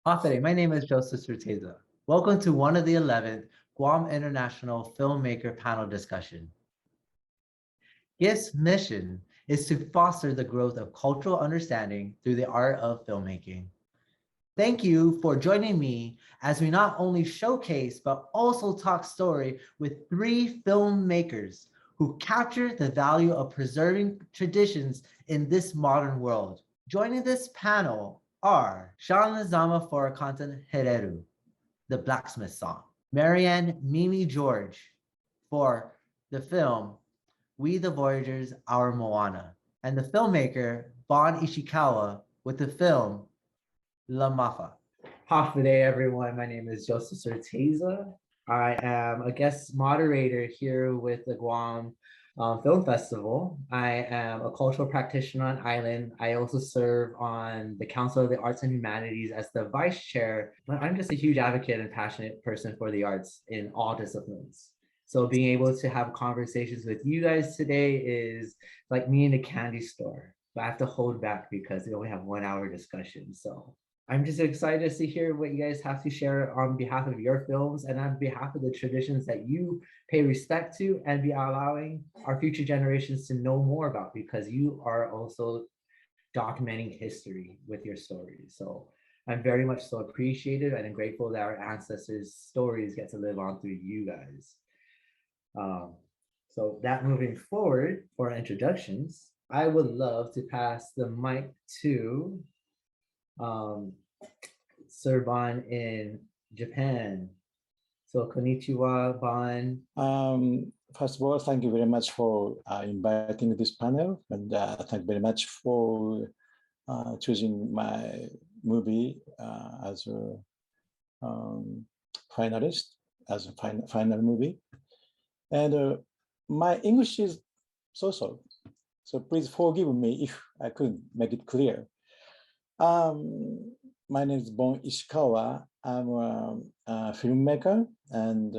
Afere, my name is Joseph Certeza. Welcome to one of the 11th Guam International Filmmaker Panel Discussion. Giff's mission is to foster the growth of cultural understanding through the art of filmmaking. Thank you for joining me as we not only showcase, but also talk story with 3 filmmakers who capture the value of preserving traditions in this modern world. Joining this panel are Sean Lizama for content Hereru, the blacksmith song. Marianne Mimi George for the film We the Voyagers, Our Moana. And the filmmaker Bon Ishikawa with the film La Mafa. Half the day, everyone. My name is Joseph Certeza. I am a guest moderator here with the Guam Film Festival. I am a cultural practitioner on island. I also serve on the Council of the Arts and Humanities as the vice chair, but I'm just a huge advocate and passionate person for the arts in all disciplines. So being able to have conversations with you guys today is like me in a candy store, but I have to hold back because we only have 1 hour discussion. So I'm just excited to hear what you guys have to share on behalf of your films and on behalf of the traditions that you pay respect to and be allowing our future generations to know more about, because you are also documenting history with your stories. So I'm very much so appreciated and I'm grateful that our ancestors' stories get to live on through you guys. So that moving forward for introductions, I would love to pass the mic to Sir Bon in Japan. So konnichiwa, Bon. First of all, thank you very much for inviting this panel, and thank you very much for choosing my movie as a finalist, as a final movie. And my English is so-so, so please forgive me if I couldn't make it clear. My name is Bon Ishikawa. I'm a filmmaker and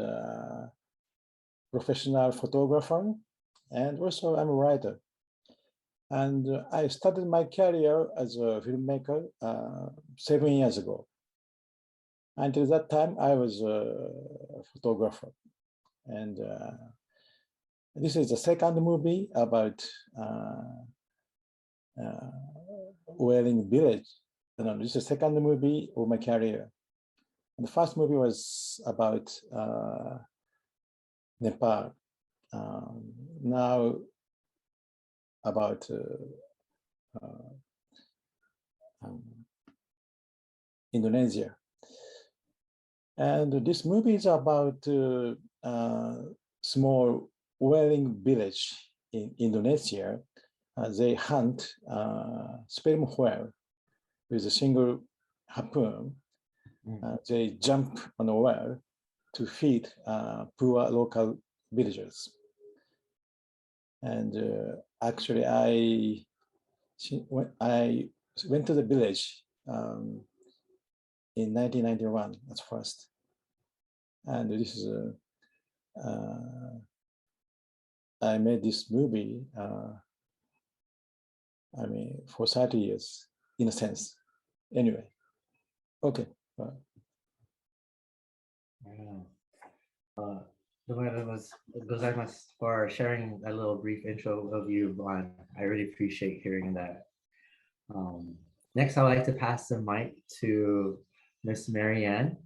professional photographer, and also I'm a writer. And I started my career as a filmmaker 7 years ago. Until that time, I was a photographer. And this is the second movie about Whaling Village. This is the second movie of my career. And the first movie was about Nepal. Now about Indonesia. And this movie is about small whaling village in Indonesia. They hunt sperm whale with a single harpoon. They jump on a whale to feed poor local villagers. And actually, I went to the village in 1991 at first. And this is I made this movie, for 30 years, in a sense. Anyway, okay. Gozaimasu for sharing a little brief intro of you, Bon. I really appreciate hearing that. Next, I'd like to pass the mic to Miss Marianne.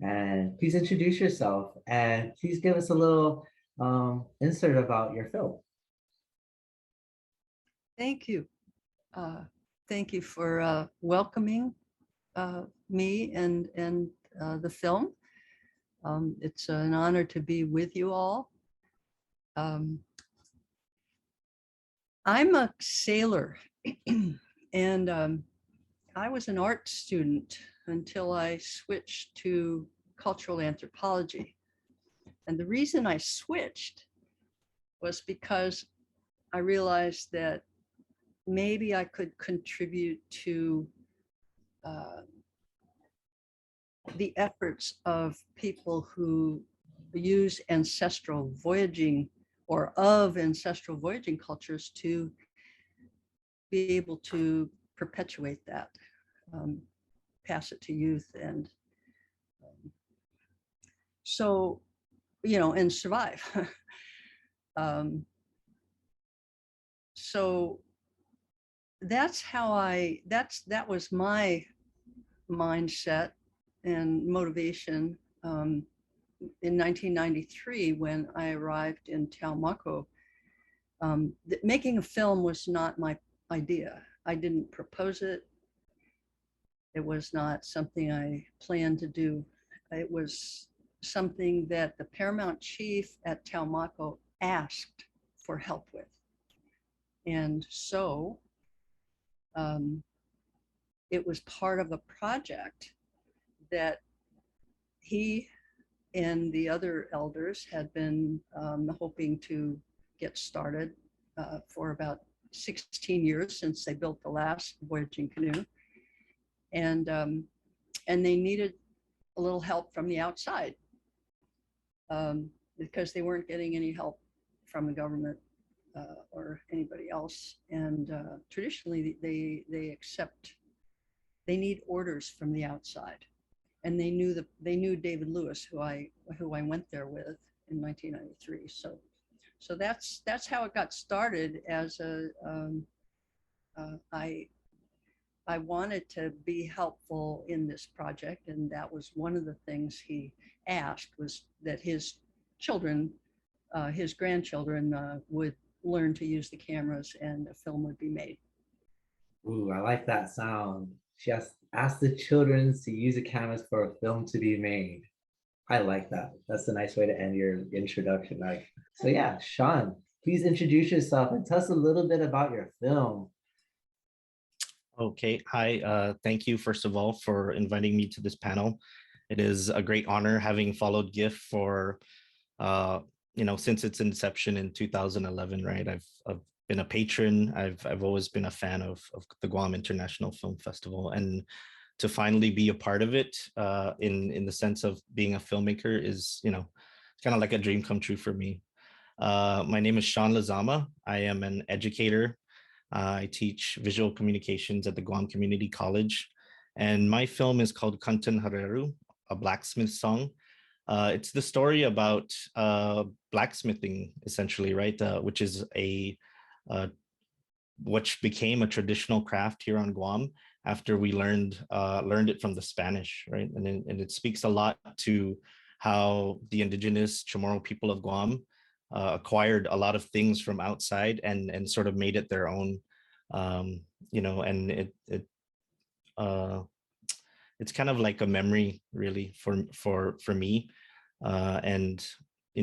And please introduce yourself and please give us a little insert about your film. Thank you. Thank you for welcoming me and the film. It's an honor to be with you all. I'm a sailor and I was an art student until I switched to cultural anthropology. And the reason I switched was because I realized that maybe I could contribute to the efforts of people who use ancestral voyaging or of ancestral voyaging cultures to be able to perpetuate that. pass it to youth, and so, you know, and survive. So that's how that was my mindset and motivation in 1993 when I arrived in Taumako. Making a film was not my idea. I didn't propose it. It was not something I planned to do. It was something that the paramount chief at Taumako asked for help with. And so it was part of a project that he and the other elders had been hoping to get started for about 16 years since they built the last voyaging canoe. And they needed a little help from the outside because they weren't getting any help from the government or anybody else. And traditionally they need orders from the outside. And they knew David Lewis, who I went there with in 1993. So that's how it got started. As I wanted to be helpful in this project, and that was one of the things he asked, was that his children, his grandchildren, would learn to use the cameras and a film would be made. Ooh, I like that sound. She asked the children to use the cameras for a film to be made. I like that. That's a nice way to end your introduction. So yeah, Sean, please introduce yourself and tell us a little bit about your film. Okay, hi. Thank you, first of all, for inviting me to this panel. It is a great honor having followed Giff for, since its inception in 2011, right? I've been a patron. I've always been a fan of the Guam International Film Festival, and to finally be a part of it in the sense of being a filmmaker is, kind of like a dream come true for me. My name is Sean Lizama. I am an educator. I teach visual communications at the Guam Community College, and my film is called Kantan Hareru, a blacksmith song. It's the story about blacksmithing, essentially, right? Which is which became a traditional craft here on Guam after we learned it from the Spanish, right? And it speaks a lot to how the indigenous Chamorro people of Guam acquired a lot of things from outside and sort of made it their own, and it's kind of like a memory, really, for me, and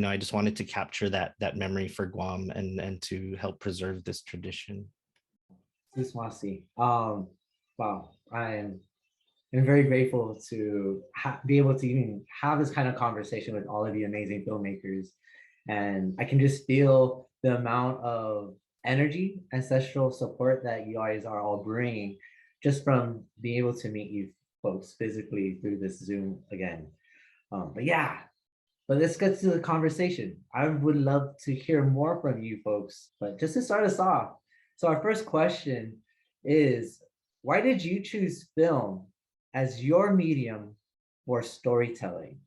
I just wanted to capture that memory for Guam and to help preserve this tradition. Swasi. Wow, I'm very grateful to be able to even have this kind of conversation with all of you amazing filmmakers. And I can just feel the amount of energy, ancestral support that you guys are all bringing just from being able to meet you folks physically through this Zoom again. But let's get to the conversation. I would love to hear more from you folks, but just to start us off. So our first question is, why did you choose film as your medium for storytelling?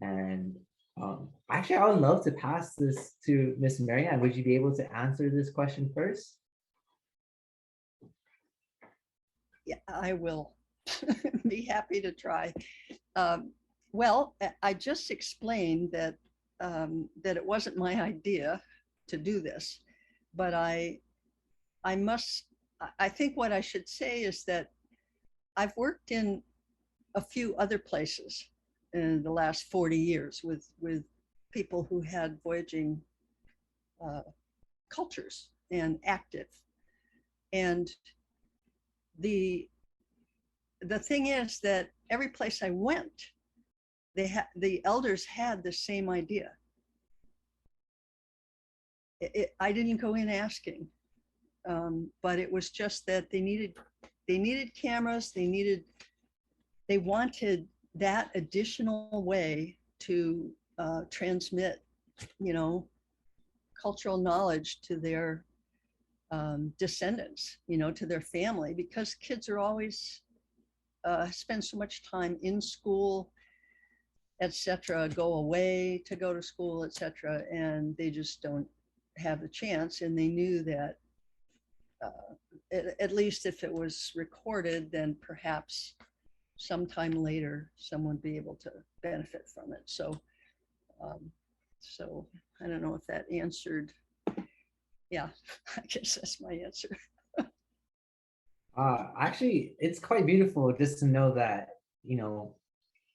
And actually, I would love to pass this to Miss Marianne. Would you be able to answer this question first? Yeah, I will be happy to try. Well, I just explained that that it wasn't my idea to do this, but I think what I should say is that I've worked in a few other places in the last 40 years with people who had voyaging cultures and active. And the thing is that every place I went, the elders had the same idea. I didn't go in asking, but it was just that they needed cameras. They wanted that additional way to transmit, cultural knowledge to their descendants, to their family, because kids are always spend so much time in school, etc., go away to go to school, etc., and they just don't have the chance. And they knew that at least if it was recorded, then perhaps sometime later someone would be able to benefit from it. So so I don't know if that answered. Yeah, I guess that's my answer. Actually, it's quite beautiful just to know that,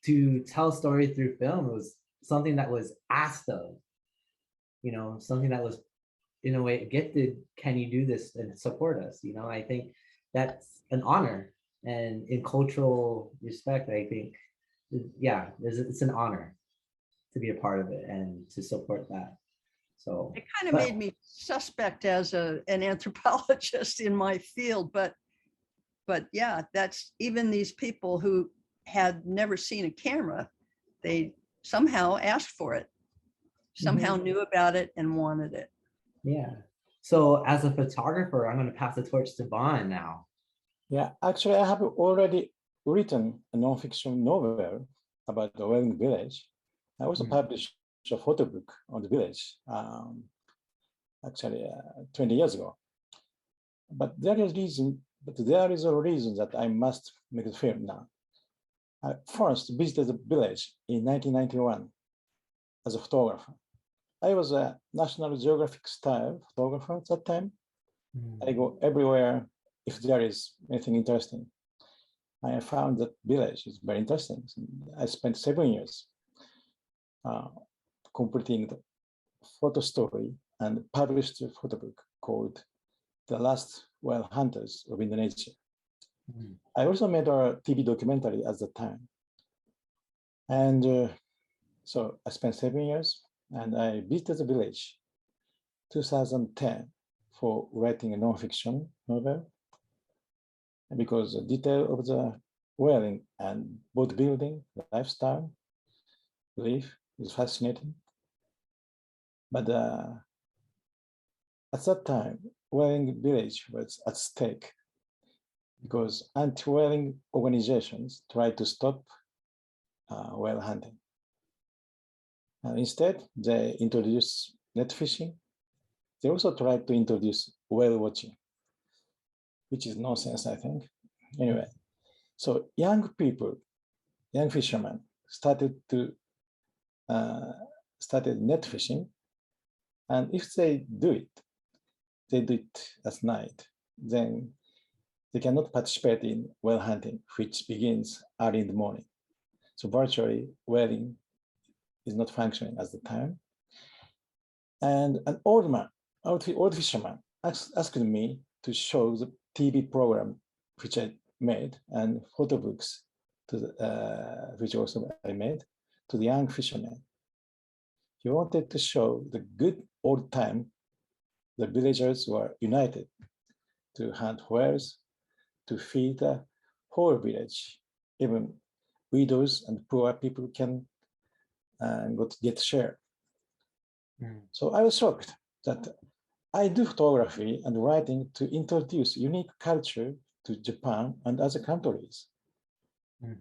to tell stories through film was something that was asked of, something that was in a way gifted. Can you do this and support us? I think that's an honor. And in cultural respect, I think, yeah, it's an honor to be a part of it and to support that. So It kind of made me suspect as an anthropologist in my field, but yeah, that's even these people who had never seen a camera, they somehow asked for it, somehow knew about it and wanted it. Yeah. So as a photographer, I'm going to pass the torch to Bon now. Yeah, actually, I have already written a nonfiction novel about the whaling village. I also published a photo book on the village, actually 20 years ago. But there is a reason that I must make a film now. I first visited the village in 1991 as a photographer. I was a National Geographic style photographer at that time. I go everywhere if there is anything interesting. I found that village is very interesting. I spent 7 years completing the photo story and published a photo book called The Last Whale Hunters of Indonesia. I also made a TV documentary at the time. And so I spent 7 years and I visited the village 2010 for writing a nonfiction novel, because the detail of the whaling and boat building, lifestyle, belief is fascinating. But at that time, whaling village was at stake because anti-whaling organizations tried to stop whale hunting. And instead, they introduced net fishing. They also tried to introduce whale watching, which is nonsense, I think. Anyway, so young people, young fishermen started net fishing. And if they do it at night, then they cannot participate in whale hunting, which begins early in the morning. So virtually whaling is not functioning at the time. And an old fisherman asked me to show the TV program which I made and photo books which also I made to the young fishermen. He wanted to show the good old time the villagers were united to hunt whales, to feed the whole village. Even widows and poor people can get share. So I was shocked that I do photography and writing to introduce unique culture to Japan and other countries,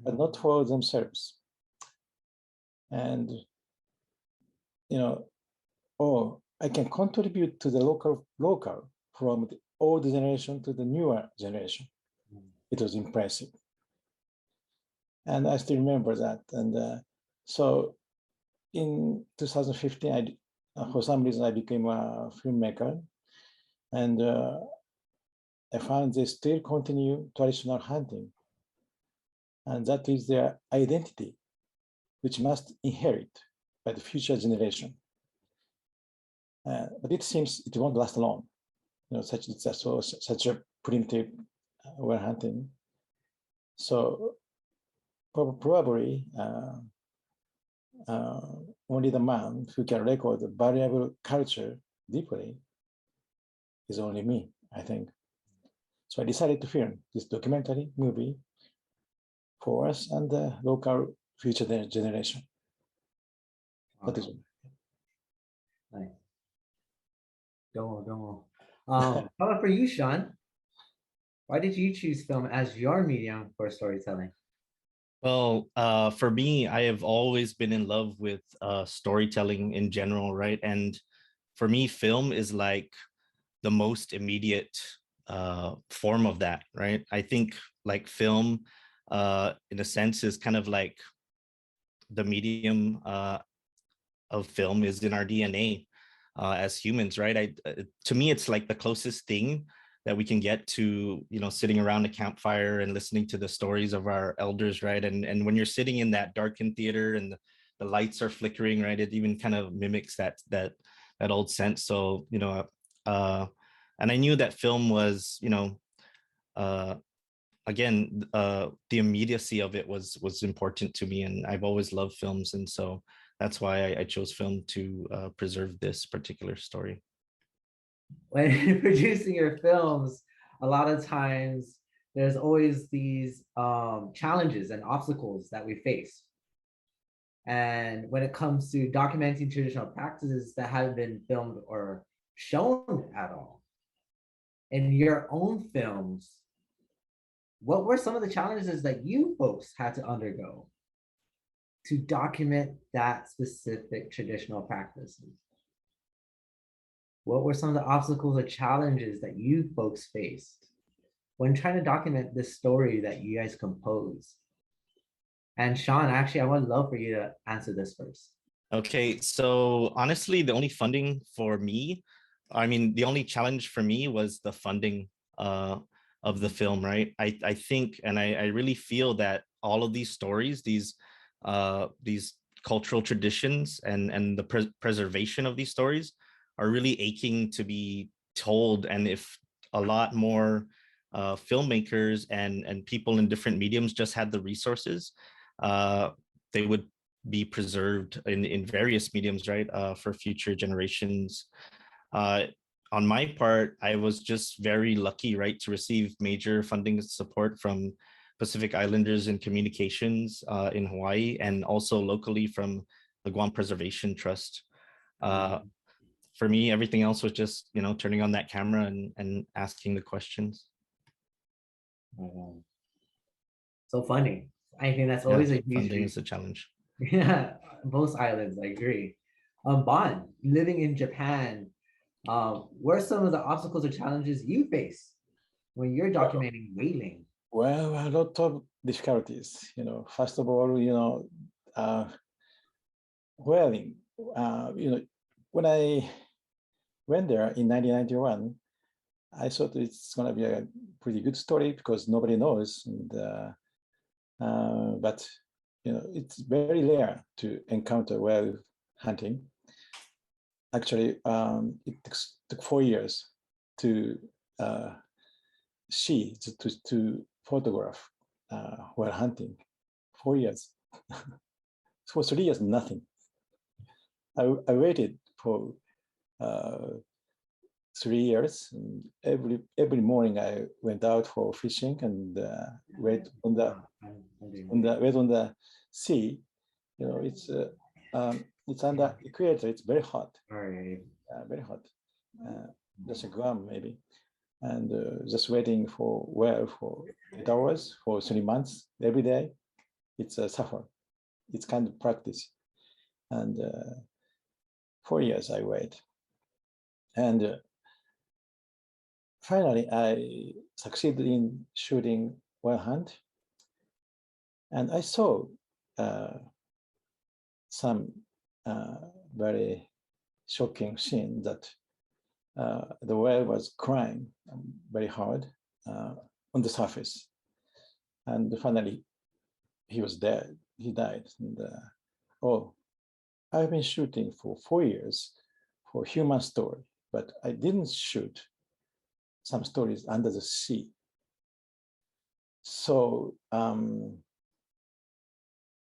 but not for themselves. And I can contribute to the local from the old generation to the newer generation. It was impressive. And I still remember that. And so in 2015, for some reason, I became a filmmaker. And I found they still continue traditional hunting. And that is their identity, which must inherit by the future generation. But it seems it won't last long. Such a primitive whale hunting. So probably only the man who can record the variable culture deeply is only me, I think. So I decided to film this documentary movie for us and the local future generation. That is nice. Don't. How about for you, Sean? Why did you choose film as your medium for storytelling? Well, for me, I have always been in love with storytelling in general, right? And for me, film is like the most immediate form of that, right? I think like film, in a sense, is kind of like the medium of film is in our DNA as humans, right? To me, it's like the closest thing that we can get to, sitting around a campfire and listening to the stories of our elders, right? And when you're sitting in that darkened theater and the lights are flickering, right? It even kind of mimics that old sense. So, and I knew that film was, uh, again, the immediacy of it was important to me, and I've always loved films, and so that's why I chose film to preserve this particular story. When producing your films, a lot of times there's always these challenges and obstacles that we face. And when it comes to documenting traditional practices that haven't been filmed or shown at all, in your own films, what were some of the challenges that you folks had to undergo to document that specific traditional practices? What were some of the obstacles or challenges that you folks faced when trying to document this story that you guys composed? And Sean, actually, I would love for you to answer this first. Okay, so honestly, the only funding for me, I mean, the only challenge for me was the funding of the film, right? I think, and I really feel that all of these stories, these cultural traditions and the preservation of these stories are really aching to be told. And if a lot more filmmakers and people in different mediums just had the resources, they would be preserved in various mediums, right, for future generations. On my part, I was just very lucky, right, to receive major funding support from Pacific Islanders in communications in Hawaii, and also locally from the Guam Preservation Trust. For me, everything else was just, turning on that camera and asking the questions. So funny. I think that's Yeah, always a huge funding is a challenge. Yeah, both islands, I agree. Bon, living in Japan, what are some of the obstacles or challenges you face when you're documenting whaling? Well, a lot of difficulties. First of all, whaling. When I went there in 1991, I thought it's going to be a pretty good story because nobody knows. But it's very rare to encounter whale hunting. Actually, it took 4 years to see to photograph whale hunting. 4 years. For 3 years, nothing. I waited for 3 years. And every morning I went out for fishing and wait on the sea. It's under equator. It's very hot. Right. Very hot. Just a Guam maybe, and just waiting for whale for 8 hours for 3 months every day. It's a suffer. It's kind of practice, and 4 years I wait, and finally I succeeded in shooting whale hunt, and I saw some very shocking scene that the whale was crying very hard on the surface, and finally he was dead. He died. And I've been shooting for 4 years for human story, but I didn't shoot some stories under the sea. So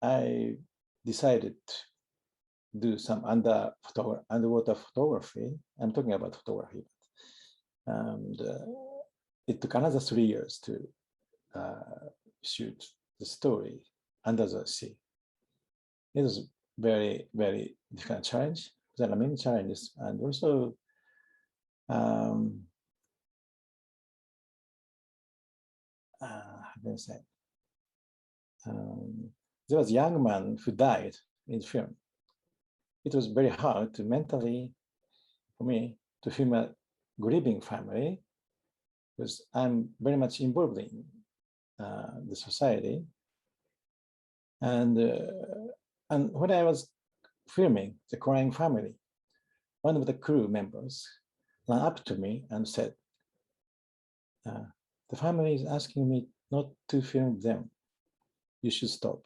I decided to do some underwater photography. I'm talking about photography. And it took another 3 years to shoot the story under the sea. It was very, very difficult challenge. There are many challenges, and also how can I say? there was a young man who died in film. It was very hard to mentally, for me, to film a grieving family, because I'm very much involved in the society. And when I was filming the crying family, one of the crew members ran up to me and said, the family is asking me not to film them. You should stop.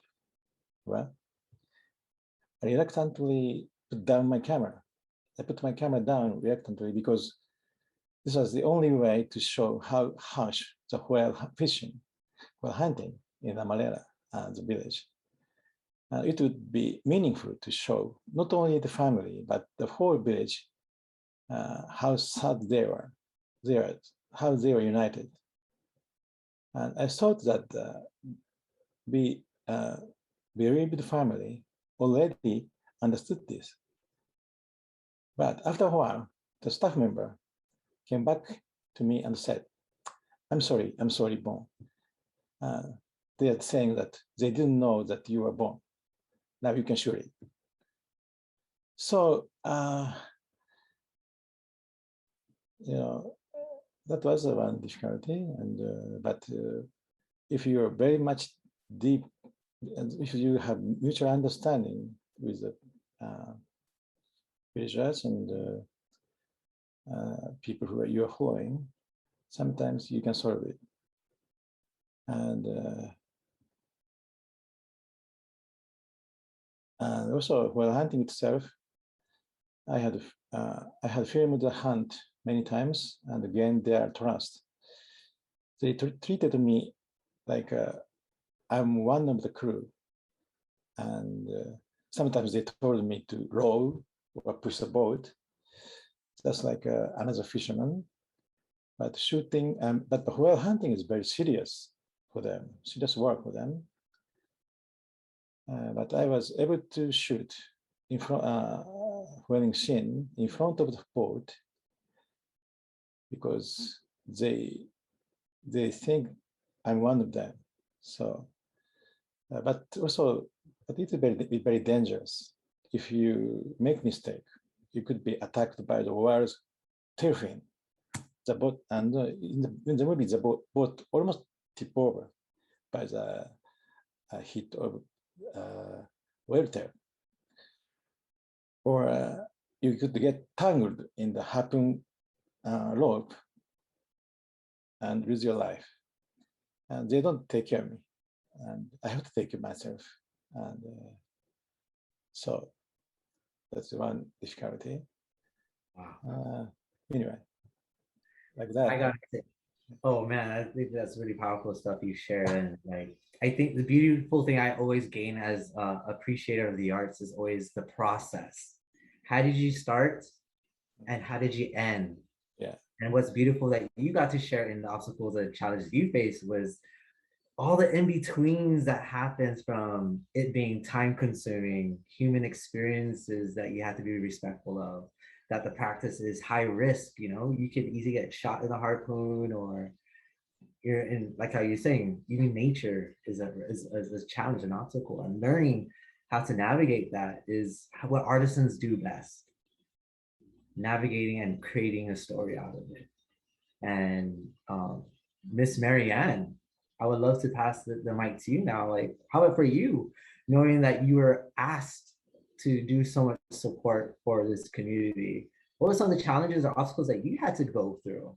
Well, I reluctantly put down my camera. I put my camera down reluctantly because this was the only way to show how harsh the whale fishing, whale hunting in Amarela, the village. It would be meaningful to show not only the family, but the whole village, how sad they were, how they were united. And I thought that we bereaved family already understood this. But after a while, the staff member came back to me and said, I'm sorry, Bon. They are saying that they didn't know that you were born. Now you can shoot it. So, that was one difficulty. And but if you are very much deep, and if you have mutual understanding with the villagers and people who you are following, sometimes you can solve it. And also, while hunting itself, I had filmed the hunt many times and gained their trust. They treated me like I'm one of the crew, and sometimes they told me to row or push the boat, just like another fisherman. But shooting, but the whale hunting is very serious for them, serious work for them. But I was able to shoot in front, whaling scene in front of the boat because they think I'm one of them. So, but also, but it's very dangerous. If you make mistake, you could be attacked by the whale's tail fin. The boat, and in the movie, the boat almost tip over by the hit of whale tail. Or you could get tangled in the harpoon rope and lose your life. And they don't take care of me. And I have to take care of myself. And so that's one difficulty. Wow. Anyway, like that. I got it. Oh man, I think that's really powerful stuff you shared. And like, I think the beautiful thing I always gain as an appreciator of the arts is always the process. How did you start and how did you end? Yeah. And what's beautiful that you got to share in the obstacles and challenges you faced was all the in-betweens that happens from it being time consuming, human experiences that you have to be respectful of, that the practice is high risk, you could easily get shot in the harpoon, or you're in, like how you're saying, even nature is a challenge, an obstacle, and learning how to navigate that is what artisans do best, navigating and creating a story out of it. And Miss Marianne, I would love to pass the mic to you now. Like, how about for you, knowing that you were asked to do so much support for this community? What were some of the challenges or obstacles that you had to go through?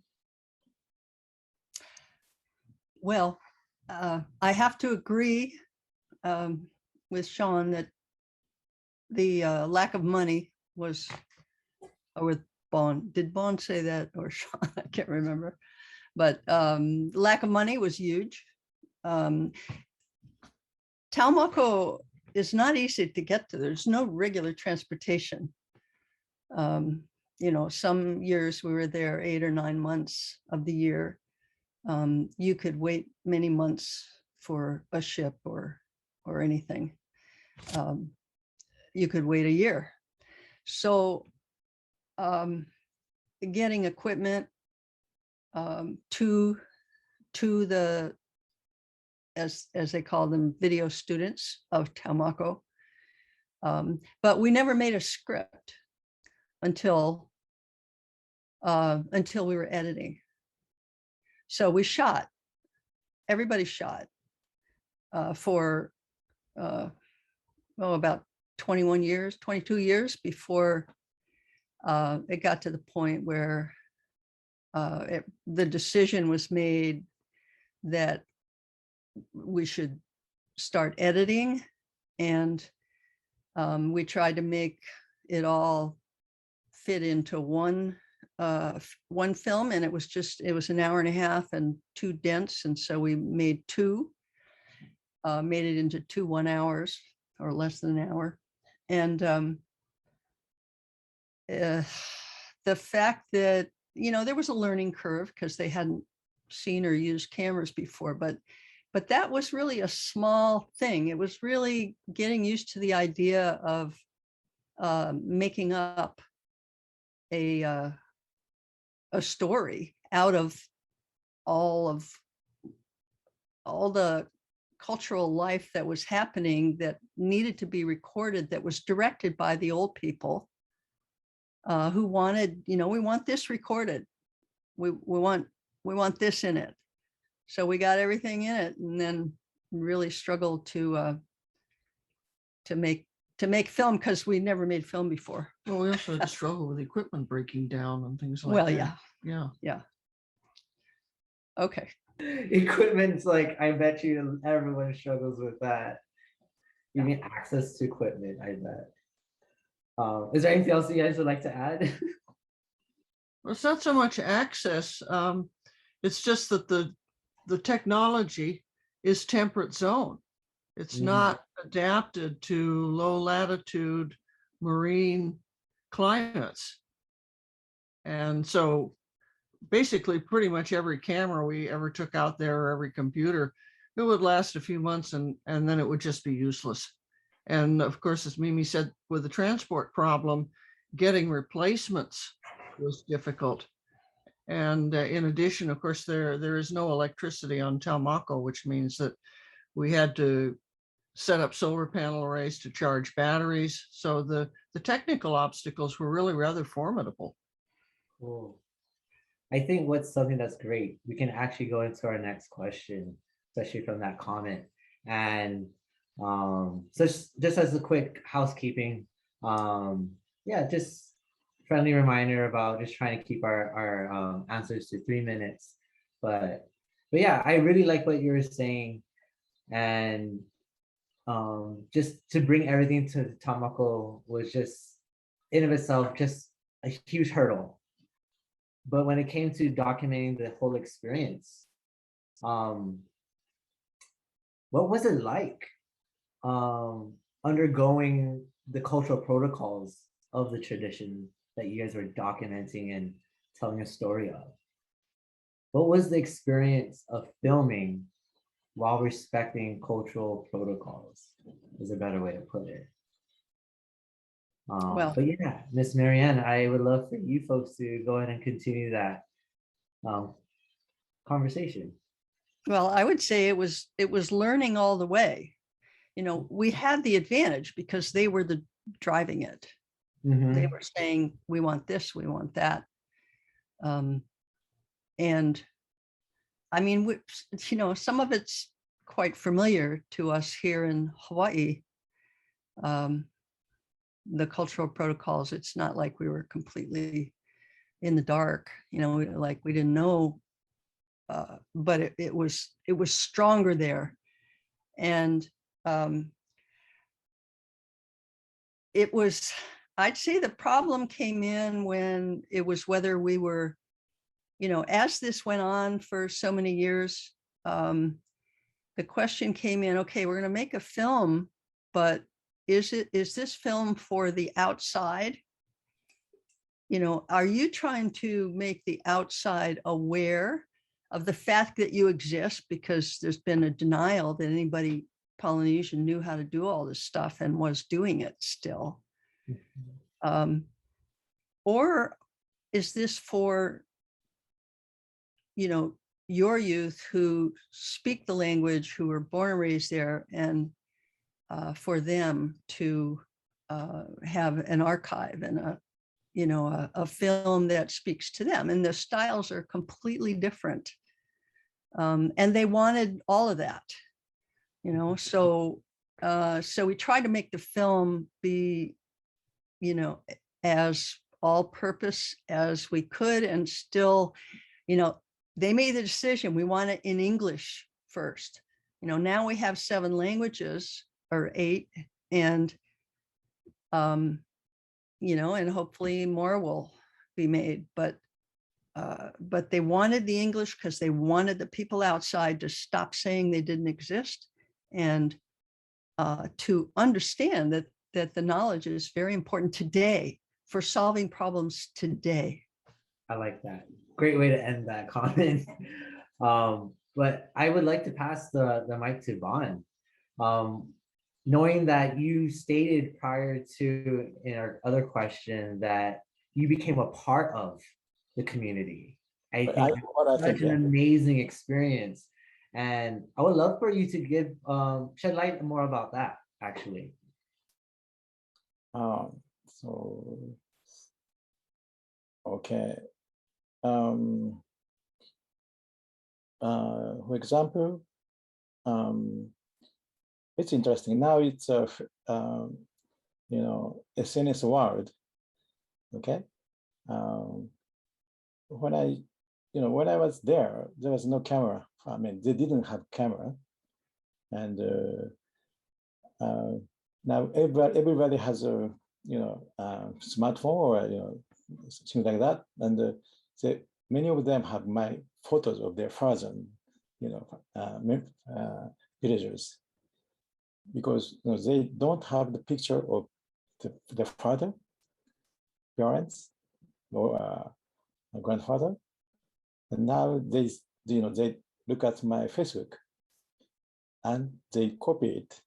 Well, I have to agree with Sean that the lack of money was, or with Bon, did Bon say that, or Sean? I can't remember. But lack of money was huge. Taumako is not easy to get to. There's no regular transportation. Some years we were there 8 or 9 months of the year. You could wait many months for a ship or anything. You could wait a year. So getting equipment to the as they call them, video students of Taumako. But we never made a script until we were editing. So we shot, everybody shot for about 21 years, 22 years before it got to the point where the decision was made that we should start editing, and we tried to make it all fit into one film, and it was an hour and a half and too dense, and so we made it into 2 1 hours or less than an hour. And the fact that, there was a learning curve because they hadn't seen or used cameras before, but that was really a small thing. It was really getting used to the idea of making up a story out of all the cultural life that was happening that needed to be recorded, that was directed by the old people who wanted, we want this recorded. We want this in it. So we got everything in it, and then really struggled to make film because we never made film before. Well, we also had to struggle with equipment breaking down and things like Well, that. yeah. Yeah. Okay. Equipment's like, I bet you everyone struggles with that. You need access to equipment, I bet. Is there anything else you guys would like to add? Well, it's not so much access. It's just that the technology is temperate zone. It's not adapted to low latitude marine climates. And so basically pretty much every camera we ever took out there, or every computer, it would last a few months and then it would just be useless. And of course, as Mimi said, with the transport problem, getting replacements was difficult. And in addition, of course, there is no electricity on Taumako, which means that we had to set up solar panel arrays to charge batteries. So the technical obstacles were really rather formidable. Cool. I think what's something that's great, we can actually go into our next question, especially from that comment. And so just as a quick housekeeping, just friendly reminder about just trying to keep our answers to 3 minutes. But yeah, I really like what you were saying. And just to bring everything to Taumako was just in of itself just a huge hurdle. But when it came to documenting the whole experience, what was it like undergoing the cultural protocols of the tradition that you guys were documenting and telling a story of? What was the experience of filming while respecting cultural protocols, is a better way to put it? But yeah, Miss Marianne, I would love for you folks to go ahead and continue that conversation. Well, I would say it was learning all the way. We had the advantage because they were driving it. They were saying, we want this, we want that. And I mean, some of it's quite familiar to us here in Hawaii. The cultural protocols, it's not like we were completely in the dark, like we didn't know, but it was stronger there. And it was, I'd say the problem came in when it was whether we were, as this went on for so many years, the question came in, okay, we're going to make a film, but is this film for the outside? Are you trying to make the outside aware of the fact that you exist, because there's been a denial that anybody Polynesian knew how to do all this stuff and was doing it still? Or is this for, your youth who speak the language, who were born and raised there, and for them to have an archive and a film that speaks to them. And the styles are completely different. And they wanted all of that, so we tried to make the film be, as all purpose as we could, and still, they made the decision, we want it in English first. Now we have 7 languages or 8, and and hopefully more will be made, but they wanted the English because they wanted the people outside to stop saying they didn't exist, and to understand that the knowledge is very important today for solving problems today. I like that. Great way to end that comment. But I would like to pass the mic to Bon. Knowing that you stated prior to in our other question that you became a part of the community. I think it's such an amazing experience. And I would love for you to give shed light more about that, actually. Okay. For example, it's interesting. Now it's a SNS world. Okay. When I was there was no camera. I mean, they didn't have camera, and now everybody has a smartphone or things like that, and many of them have my photos of their father, villagers, because they don't have the picture of the father, parents, or grandfather, and now they look at my Facebook and they copy it,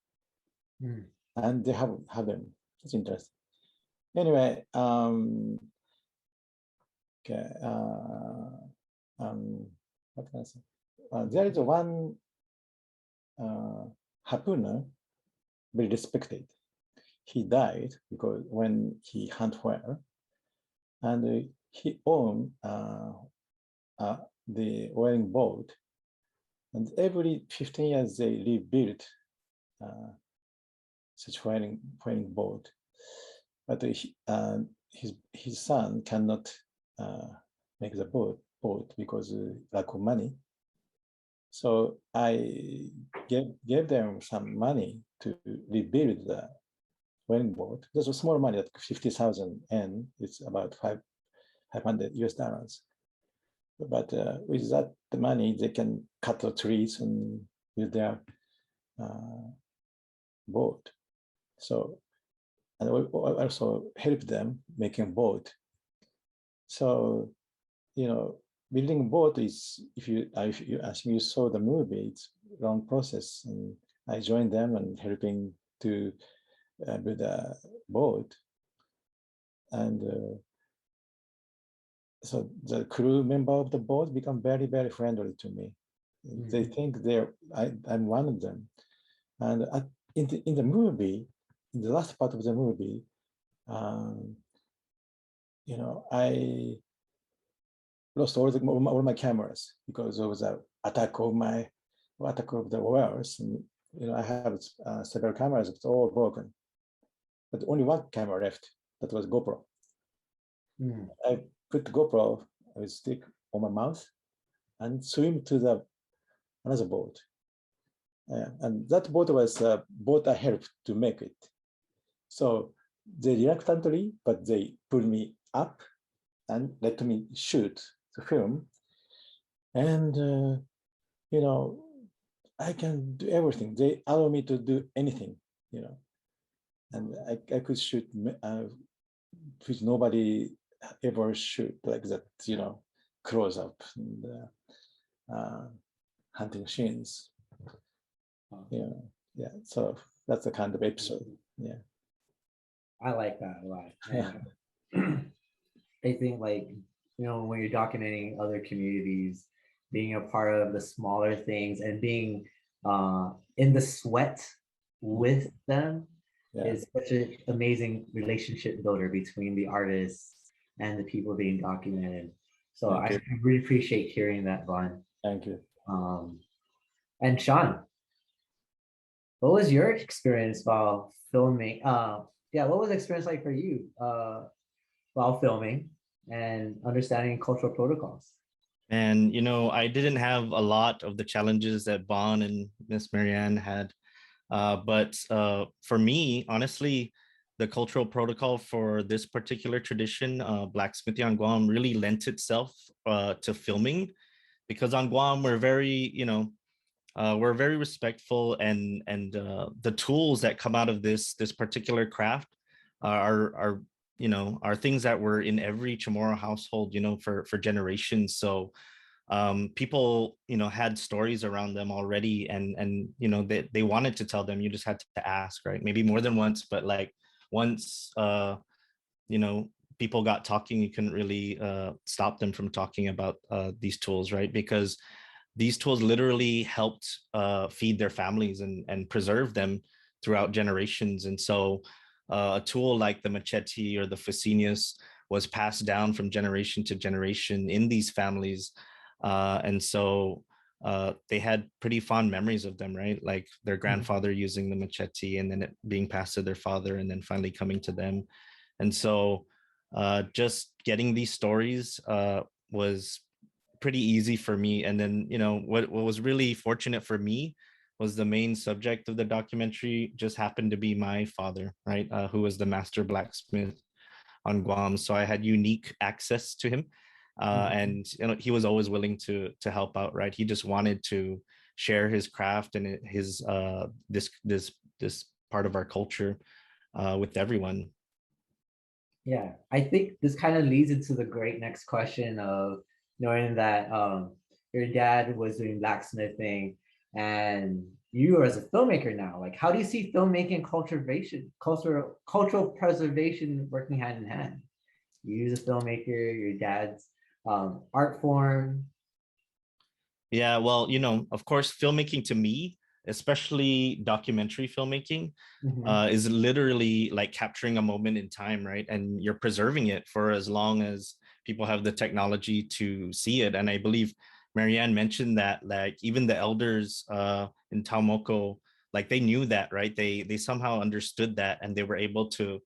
and they have them. It's interesting. Anyway, okay. What can I say? There is one harpooner, very respected. He died because when he hunt whale, and he owned the whaling boat, and every 15 years they rebuilt such whaling boat, but his son cannot make the boat because lack of money. So I gave them some money to rebuild the whaling boat. There's a small money, like 50,000 yen. It's about $500 US. But with that money, they can cut the trees and build their boat. So, and I also help them making a boat. So, building a boat is, if you saw the movie, it's a long process, and I joined them and helping to build a boat, and so the crew member of the boat become very, very friendly to me. They think I'm one of them, and in the movie, in the last part of the movie, I lost all my cameras because there was an attack of the whales, and I have several cameras. It's all broken, but only one camera left. That was GoPro. I put the GoPro with stick on my mouth and swim to another boat. And that boat was a boat I helped to make it. So they reluctantly, but they pulled me up and let me shoot the film. And, I can do everything. They allow me to do anything, and I could shoot which nobody ever shoot like that, close up and hunting scenes. Yeah. So that's the kind of episode. Yeah. I like that a lot. I think when you're documenting other communities, being a part of the smaller things and being in the sweat with them Yeah. is such an amazing relationship builder between the artists and the people being documented. So Thank I you. really appreciate hearing that, Bon. Thank you. And Sean, what was your experience while filming? Yeah, what was the experience like for you while filming and understanding cultural protocols? And I didn't have a lot of the challenges that Bon and Miss Marianne had. But for me, honestly, the cultural protocol for this particular tradition, blacksmithing on Guam, really lent itself to filming, because on Guam we're very respectful, and the tools that come out of this particular craft are things that were in every Chamorro household, for generations. So people had stories around them already, and they wanted to tell them. You just had to ask, right? Maybe more than once, but like once people got talking, you couldn't really stop them from talking about these tools, right? Because these tools literally helped feed their families and preserve them throughout generations. And so a tool like the machete or the fusinias was passed down from generation to generation in these families. And so they had pretty fond memories of them, right? Like their grandfather using the machete, and then it being passed to their father, and then finally coming to them. And so just getting these stories was pretty easy for me. And then, what was really fortunate for me was the main subject of the documentary just happened to be my father, right? Who was the master blacksmith on Guam. So I had unique access to him. And he was always willing to help out, right? He just wanted to share his craft and his this part of our culture with everyone. Yeah, I think this kind of leads into the great next question of knowing that your dad was doing blacksmithing and you are as a filmmaker now. Like, how do you see filmmaking and cultural preservation working hand in hand? You as a filmmaker, your dad's art form. Yeah, well, of course, filmmaking to me, especially documentary filmmaking, is literally like capturing a moment in time, right? And you're preserving it for as long as people have the technology to see it. And I believe Marianne mentioned that, like, even the elders in Taumoko, like they knew that, right? They somehow understood that, and they were able to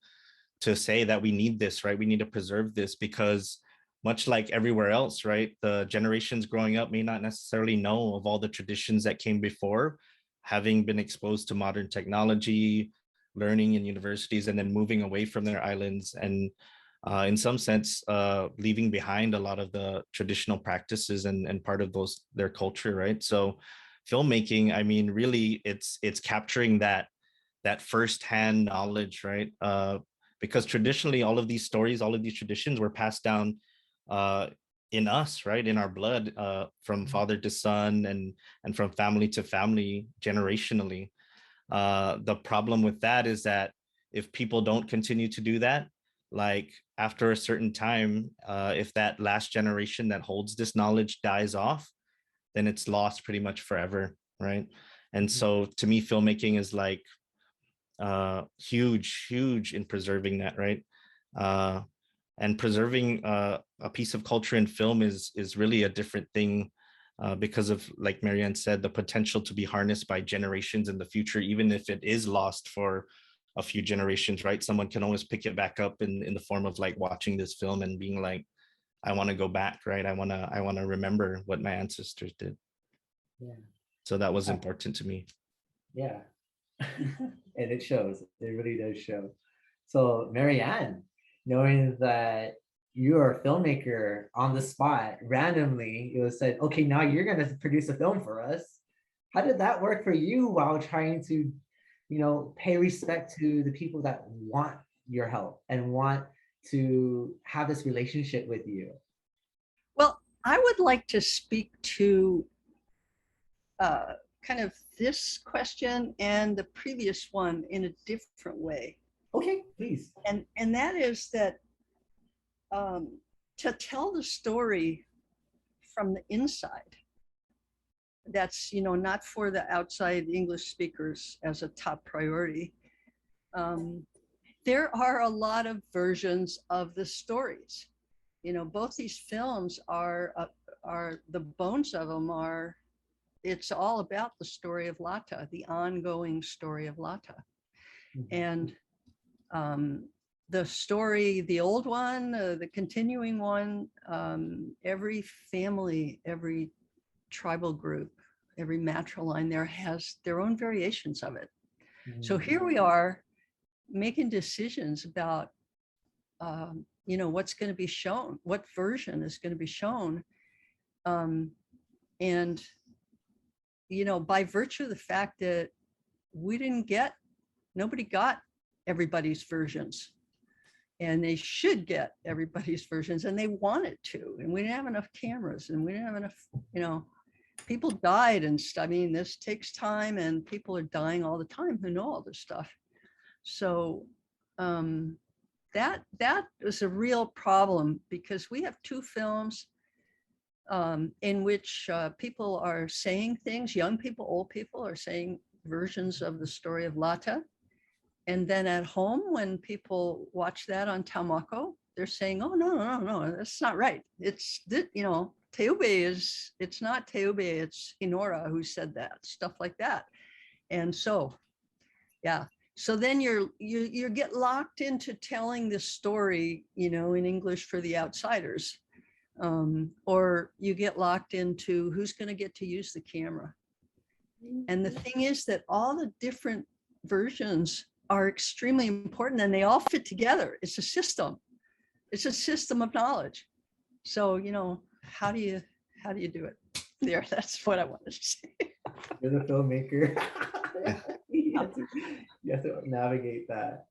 say that we need this, right? We need to preserve this, because much like everywhere else, right, the generations growing up may not necessarily know of all the traditions that came before, having been exposed to modern technology, learning in universities, and then moving away from their islands, and in some sense leaving behind a lot of the traditional practices and part of their culture, right? So filmmaking, I mean, really it's capturing that firsthand knowledge, right? Because traditionally all of these stories, all of these traditions were passed down in us, right, in our blood, from father to son, and from family to family, generationally. The problem with that is that if people don't continue to do that, like after a certain time, if that last generation that holds this knowledge dies off, then it's lost pretty much forever, right? And so to me, filmmaking is like huge in preserving that, right? And preserving a piece of culture in film is really a different thing, because of, like Marianne said, the potential to be harnessed by generations in the future, even if it is lost for a few generations, right? Someone can always pick it back up in the form of like watching this film and being like, I want to go back, right? I want to remember what my ancestors did. Yeah. So that was important to me. Yeah. And it shows. It really does show. So Marianne, knowing that you're a filmmaker on the spot, randomly, it was said, okay, now you're going to produce a film for us. How did that work for you while trying to, pay respect to the people that want your help and want to have this relationship with you? Well, I would like to speak to kind of this question and the previous one in a different way. Okay, please. And that is that to tell the story from the inside, that's, you know, not for the outside English speakers as a top priority. There are a lot of versions of the stories. You know, both these films are the bones of them are, it's all about the story of Lata, the ongoing story of Lata. And the story, the old one, the continuing one, every family, every tribal group, every matriline there has their own variations of it. So here we are making decisions about, you know, what's going to be shown, what version is going to be shown. And, you know, by virtue of the fact that nobody got everybody's versions, and they should get everybody's versions, and they wanted to, and we didn't have enough cameras, and we didn't have enough, you know, people died and stuff. I mean, this takes time, and people are dying all the time who know all this stuff. So that is a real problem, because we have two films in which people are saying things, young people, old people are saying versions of the story of Lata. And then at home, when people watch that on Taumako, they're saying, oh, no, that's not right. It's, you know, Teube it's not Teube, it's Hinora who said that, stuff like that. And so, yeah. So then you get locked into telling this story, you know, in English for the outsiders, or you get locked into who's going to get to use the camera. And the thing is that all the different versions are extremely important, and they all fit together. It's a system. It's a system of knowledge. So, you know, how do you do it? There, that's what I wanted to say. You're the filmmaker. You have to navigate that.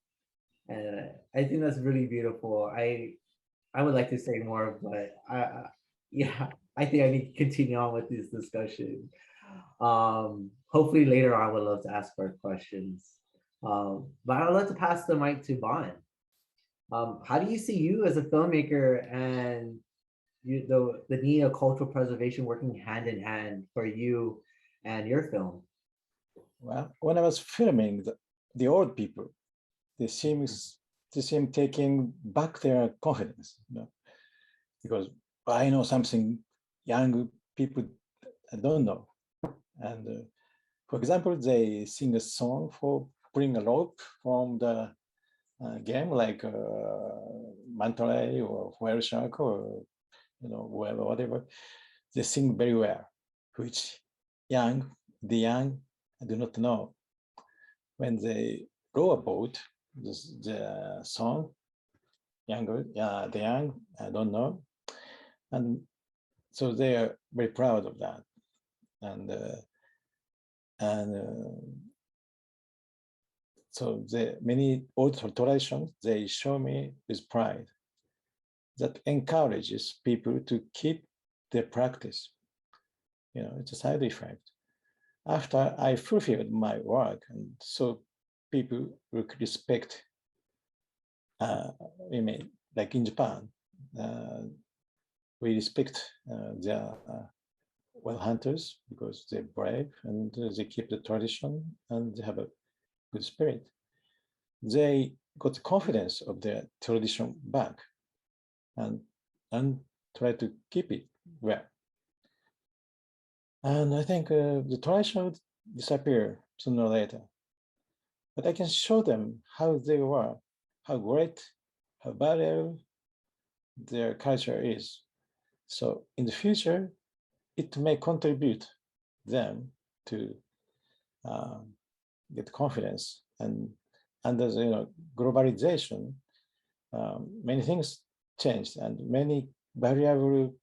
And I think that's really beautiful. I would like to say more, but I think I need to continue on with this discussion. Hopefully later on, I would love to ask more questions. But I would like to pass the mic to Bon. How do you see you as a filmmaker and the need of cultural preservation working hand in hand for you and your film? Well, when I was filming the old people, they seem taking back their confidence, you know, because I know something young people don't know. And for example, they sing a song for bring a rope from the game, like Mantle or Whale Shark, or you know, whatever. They sing very well, which the young do not know. When they row a boat, the song, the young don't know, and so they are very proud of that. So the many old traditions, they show me with pride that encourages people to keep their practice. You know, it's a side effect. After I fulfilled my work, and so people will respect, like in Japan, we respect their whale hunters because they're brave and they keep the tradition and they have a good spirit. They got the confidence of their tradition back and try to keep it well. And I think the tradition would disappear sooner or later. But I can show them how they were, how great, how valuable their culture is. So in the future, it may contribute them to get confidence. And under globalization, many things changed, and many variable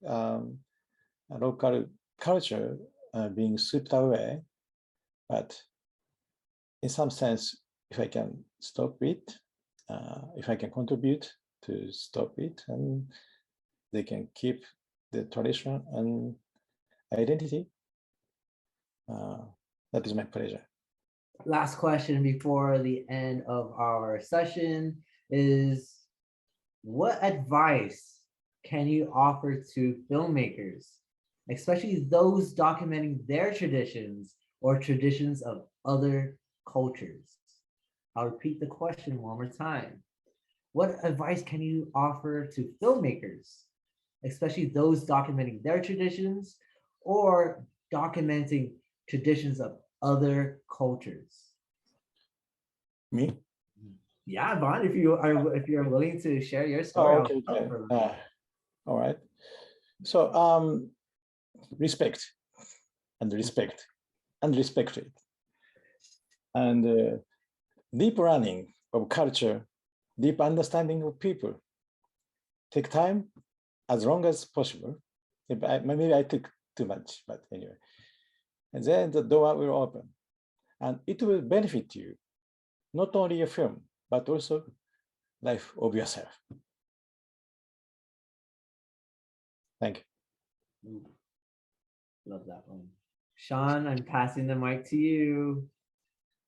local culture being swept away. But in some sense, if I can stop it, if I can contribute to stop it, and they can keep the tradition and identity, that is my pleasure. Last question before the end of our session is, what advice can you offer to filmmakers especially those documenting their traditions or traditions of other cultures. I'll repeat the question one more time. What advice can you offer to filmmakers, especially those documenting their traditions or documenting traditions of other cultures? Me? Yeah, Bon, if you're willing to share your Oh, story. okay. All right. So respect and respect and respect it. And deep learning of culture, deep understanding of people. Take time as long as possible. Maybe I took too much, but anyway. And then the door will open and it will benefit you, not only your film, but also life of yourself. Thank you. Ooh, love that one. Sean, I'm passing the mic to you.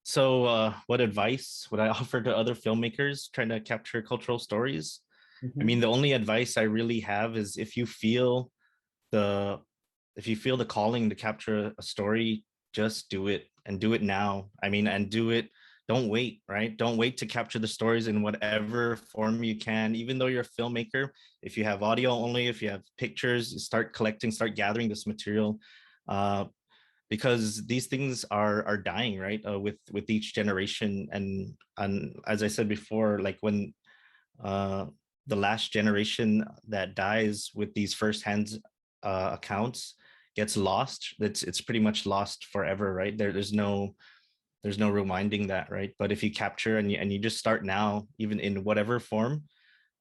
So what advice would I offer to other filmmakers trying to capture cultural stories? I mean, the only advice I really have is if you feel the calling to capture a story, just do it and do it now. I mean, and do it. Don't wait, right? Don't wait to capture the stories in whatever form you can. Even though you're a filmmaker, if you have audio only, if you have pictures, start collecting, start gathering this material. Because these things are dying, right? With each generation, and as I said before, like when the last generation that dies with these firsthand accounts gets lost, it's pretty much lost forever, right? There's no reminding that, right? But if you capture and you just start now, even in whatever form,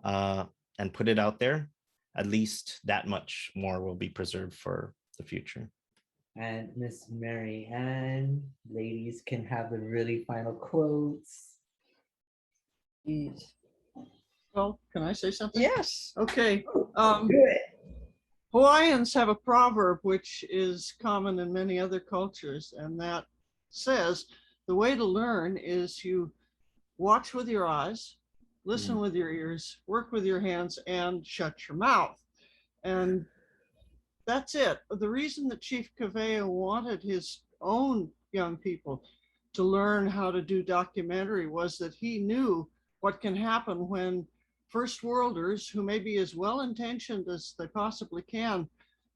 and put it out there, at least that much more will be preserved for the future. And Miss Marianne, ladies can have the really final quotes. Jeez. Well, can I say something? Yes. Okay. Do it. Hawaiians have a proverb which is common in many other cultures, and that says the way to learn is you watch with your eyes, listen with your ears, work with your hands, and shut your mouth. And that's it. The reason that Chief Kavea wanted his own young people to learn how to do documentary was that he knew what can happen when first worlders, who may be as well-intentioned as they possibly can,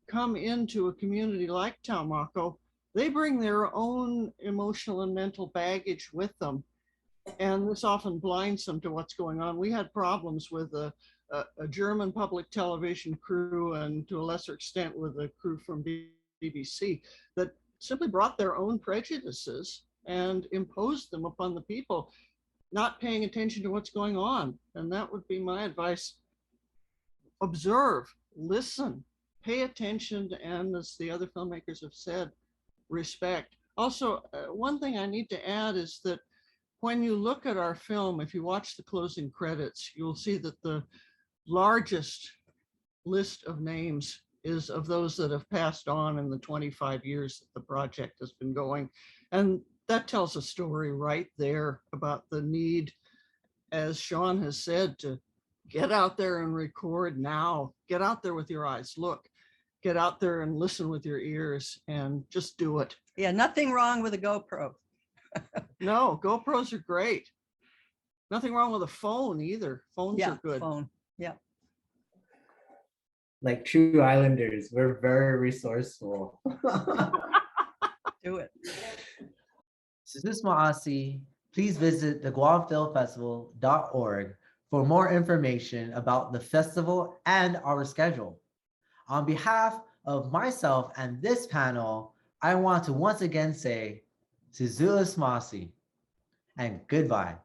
come into a community like Taumako. They bring their own emotional and mental baggage with them. And this often blinds them to what's going on. We had problems with a German public television crew, and to a lesser extent with a crew from BBC, that simply brought their own prejudices and imposed them upon the people, not paying attention to what's going on. And that would be my advice. Observe, listen, pay attention, and as the other filmmakers have said, respect. Also, one thing I need to add is that when you look at our film, if you watch the closing credits, you'll see that the largest list of names is of those that have passed on in the 25 years that the project has been going. And that tells a story right there about the need, as Sean has said, to get out there and record now. Get out there with your eyes, look, get out there and listen with your ears, and just do it. Yeah, nothing wrong with a GoPro. No, GoPros are great. Nothing wrong with a phone either. Phones are good. Phone. Yeah. Like true islanders, we're very resourceful. Do it. Sususmaasi, please visit the guamfilmfestival.org for more information about the festival and our schedule. On behalf of myself and this panel, I want to once again say Sususmaasi and goodbye.